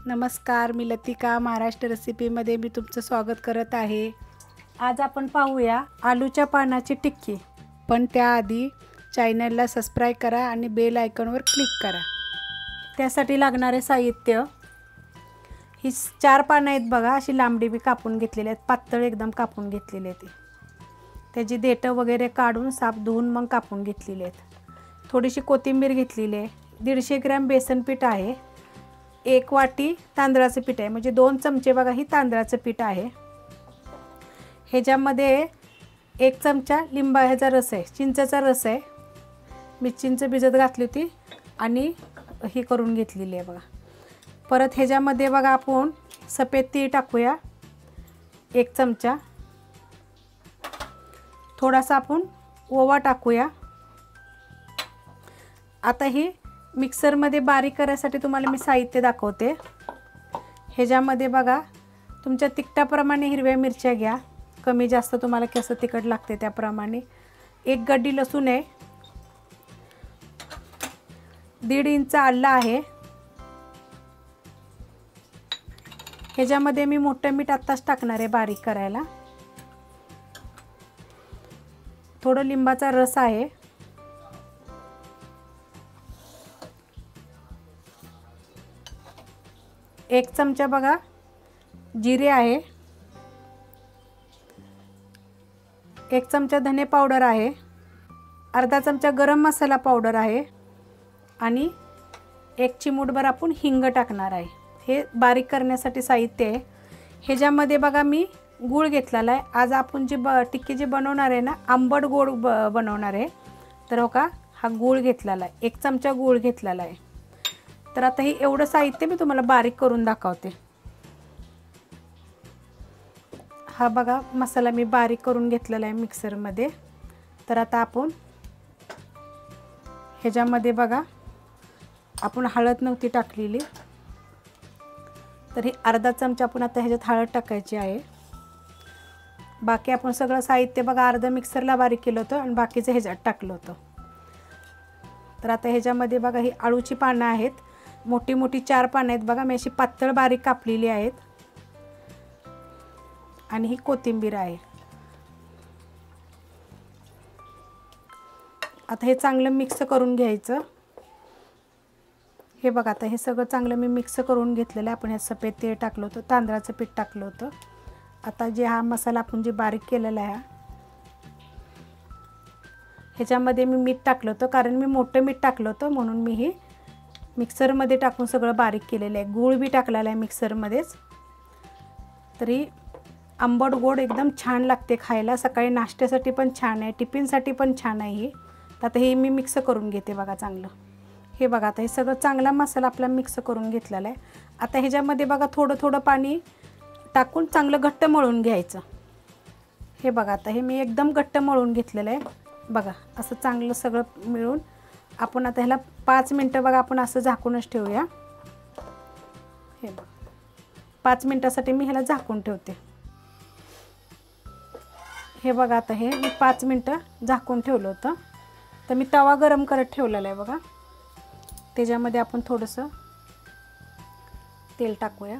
नमस्कार, मी लतिका महाराष्ट्र रेसिपीमध्ये मी तुमचं स्वागत करत आहे। आज आपण पाहूया आलूच्या पानाची टिक्की। पण त्याआधी चॅनलला सबस्क्राइब करा आणि बेल आयकॉनवर क्लिक करा। त्यासाठी लागणारे साहित्य ही 4 पानं आहेत बघा, अशी लांबडी मी कापून घेतलेली आहेत, पातळ एकदम कापून घेतलेली आहे। त्याची देठं वगैरे काढून साफ धुवून मग कापून घेतलेली आहेत। थोडीशी कोथिंबीर घेतलेली आहे, 150 ग्रॅम बेसन पीठ आहे, 1 वाटी तांदळाचं पीठ आहे, म्हणजे 2 चमचे बघा ही तांदळाचं पीठ आहे। ह्याच्यामध्ये 1 चमचा लिंबाचा रस आहे, चिंचेचा रस आहे। मी चिंच भिजत घातली होती आणि हे करून घेतलेली आहे बघा। परत ह्याच्यामध्ये बघा आपण सफेद तीळ टाकूया 1 चमचा, थोडासा आपण ओवा टाकूया। आता ही मिक्सर मध्ये बारीक करायसाठी तुम्हाला मी साहित्य दाखवते। ह्याच्यामध्ये बघा तुमच्या तिखटाप्रमाणे हिरव्या मिरच्या घ्या, कमी जास्त तुम्हाला कसं तिखट लागते त्याप्रमाणे। 1 गड्डी लसूण आहे, 1.5 इंच आलं आहे। ह्याच्यामध्ये मी मोठं मीठ आत्ताच टाकणार आहे बारीक करायला। थोडं लिंबाचा रस आहे, एक चमचा बघा जिरे आहे, 1 चमचा धने पावडर आहे, अर्धा चमचा गरम मसाला पावडर आहे आणि 1 चिमूटभर आपण हिंग टाकणार आहे। हे बारीक करण्यासाठी साहित्य आहे। ह्याच्यामध्ये बघा मी गूळ घेतलेला आहे। आज आपण जी टिक्की जी बनवणार आहे ना, आंबट गोड बनवणार आहे, तर हो का हा गूळ घेतलेला आहे, 1 चमचा गूळ घेतलेला आहे। तर आता हे एवढं साहित्य मी तुम्हाला बारीक करून दाखवते। हा बघा मसाला मी बारीक करून घेतलेला आहे मिक्सर मध्ये। तर आता आपण ह्याच्यामध्ये बघा आपण हळद नव्हती टाकलेली, तर ही अर्धा चमचा आपण आता ह्याच्यात हळद टाकायची आहे। बाकी आपण सगळं साहित्य बघा अर्ध मिक्सरला बारीक केलं होतं आणि बाकीचं ह्याच्यात टाकलं होतं। तर आता ह्याच्यामध्ये बघा ही आळूची पानं आहेत, मोठी मोठी 4 पानं आहेत बघा, मी अशी पातळ बारीक कापलेली आहेत आणि ही कोथिंबीर आहे। आता हे चांगलं मिक्स करून घ्यायचं। हे बघा आता हे सगळं चांगलं मी मिक्स करून घेतलेलं आहे। आपण हे सफेद तीळ टाकलं होतं, तांदळाचं पीठ टाकलं होतं। आता जे हा मसाला आपण जे बारीक केलेला आहे ह्याच्यामध्ये मी मीठ टाकलं होतं, कारण मी मोठं मीठ टाकलं होतं म्हणून मी हे मिक्सर मध्ये टाकून सगळं बारीक केलेलं आहे। गूळ बी टाकलेला आहे मिक्सर मध्येच। तरी आंबट गोड एकदम छान लागते खायला, सकाळी नाश्त्यासाठी पण छान आहे, टिफिनसाठी पण छान आहे ही। आता हे मी मिक्स करून घेते बघा चांगलं। हे बघा आता हे सगळं चांगला मसाला आपला मिक्स करून घेतलेला आहे। आता ह्याच्यामध्ये बघा थोडं थोडं पाणी टाकून चांगलं घट्ट मळून घ्यायचं। हे बघा आता हे मी एकदम घट्ट मळून घेतलेलं आहे बघा, असं चांगलं सगळं मिळून आपण आता ह्याला 5 मिनिटं बघा आपण असं झाकूनच ठेवूया। हे बघा 5 मिनिटासाठी मी ह्याला झाकून ठेवते। हे बघा आता हे मी 5 मिनिटं झाकून ठेवलं होतं। तर मी तवा गरम करत ठेवलेला आहे बघा, त्याच्यामध्ये आपण थोडंसं तेल टाकूया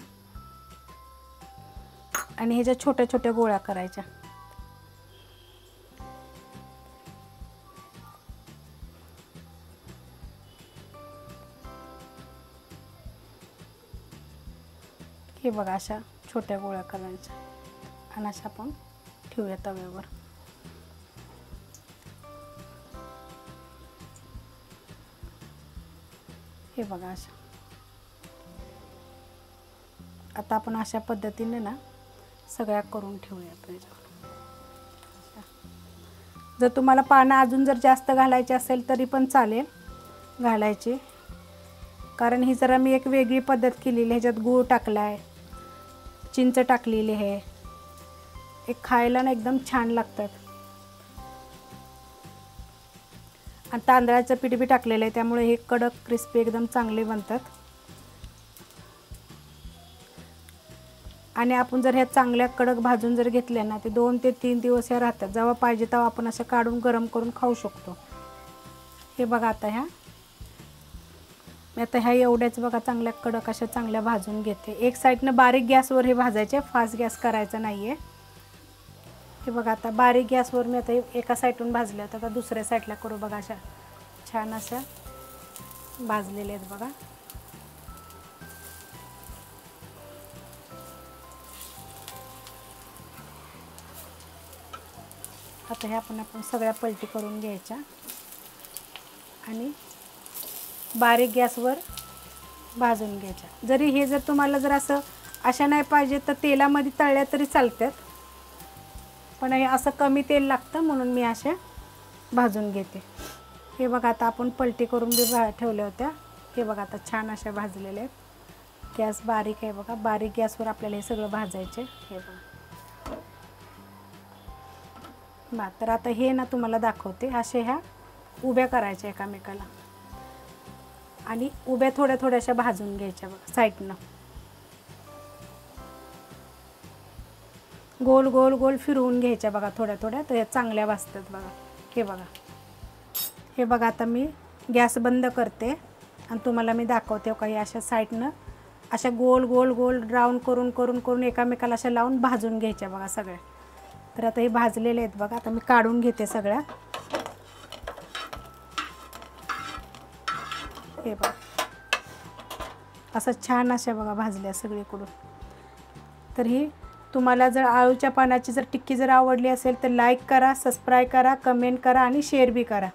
आणि ह्याच्या छोट्या छोट्या गोळ्या करायच्या। हे बघा अशा छोट्या गोळ्या करायच्या आणि अशा आपण ठेवूया तव्यावर। हे बघा अशा आता आपण अशा पद्धतीने ना सगळ्या करून ठेवूया त्याच्यावर। जर तुम्हाला पानं अजून जर जास्त घालायचे असेल तरी पण चालेल घालायचे, कारण ही जरा मी एक वेगळी पद्धत केलेली आहे। ह्याच्यात गूळ टाकलाय, चिंच टाकलेली आहे, एक खायला ना एकदम छान लागतात। आणि तांदळाचं पीठ बी टाकलेलं आहे, त्यामुळे हे कडक क्रिस्पी एकदम चांगले बनतात। आणि आपण जर ह्या चांगल्या कडक भाजून जर घेतल्या ना, ते 2 ते 3 दिवस ह्या राहतात। जेव्हा पाहिजे तेव्हा आपण असं काढून गरम करून खाऊ शकतो। हे बघा आता ह्या मी आता ह्या एवढ्याच बघा चांगल्या कडक अशा चांगल्या भाजून घेते. एक साईडनं बारीक गॅसवर हे भाजायचे, फास्ट गॅस करायचा नाही आहे. हे बघा आता बारीक गॅसवर मी आता एका साईडून भाजले होते, आता दुसऱ्या साईडला करू बघा. अशा छान अशा भाजलेले आहेत बघा. आता हे आपण सगळ्या पलटी करून घ्यायच्या आणि बारीक गॅसवर भाजून घ्यायच्या. जरी हे जर तुम्हाला जर असं अशा नाही पाहिजे तर तेलामध्ये तळल्या तरी चालतात, पण हे असं कमी तेल लागतं म्हणून मी अशा भाजून घेते. हे बघा आता आपण पलटी करून बी ठेवल्या होत्या. हे बघा आता छान अशा भाजलेल्या आहेत. गॅस बारीक आहे बघा. बारीक गॅसवर आपल्याला हे सगळं भाजायचे. हे बघा तर आता हे ना तुम्हाला दाखवते. असे ह्या उभ्या करायच्या एकामेकाला आणि उभ्या थोड्या थोड्याशा भाजून घ्यायच्या बघा साईडनं. गोल गोल गोल फिरवून घ्यायच्या बघा थोड्या थोड्या, तर या चांगल्या भाजतात बघा. हे बघा, हे बघा आता मी गॅस बंद करते आणि तुम्हाला मी दाखवते काही अशा साईडनं अशा गोल गोल गोल राऊंड करून करून करून एकामेकाला अशा लावून भाजून घ्यायच्या बघा सगळ्या. तर आता हे भाजलेले आहेत बघा. आता मी काढून घेते सगळ्या. हे बघा असं छान अशा बघा भाजल्या सगळीकडून. तर ही तुम्हाला जर आळूच्या पानाची जर टिक्की जर आवडली असेल तर लाईक करा, सबस्क्राईब करा, कमेंट करा आणि शेअर बी करा.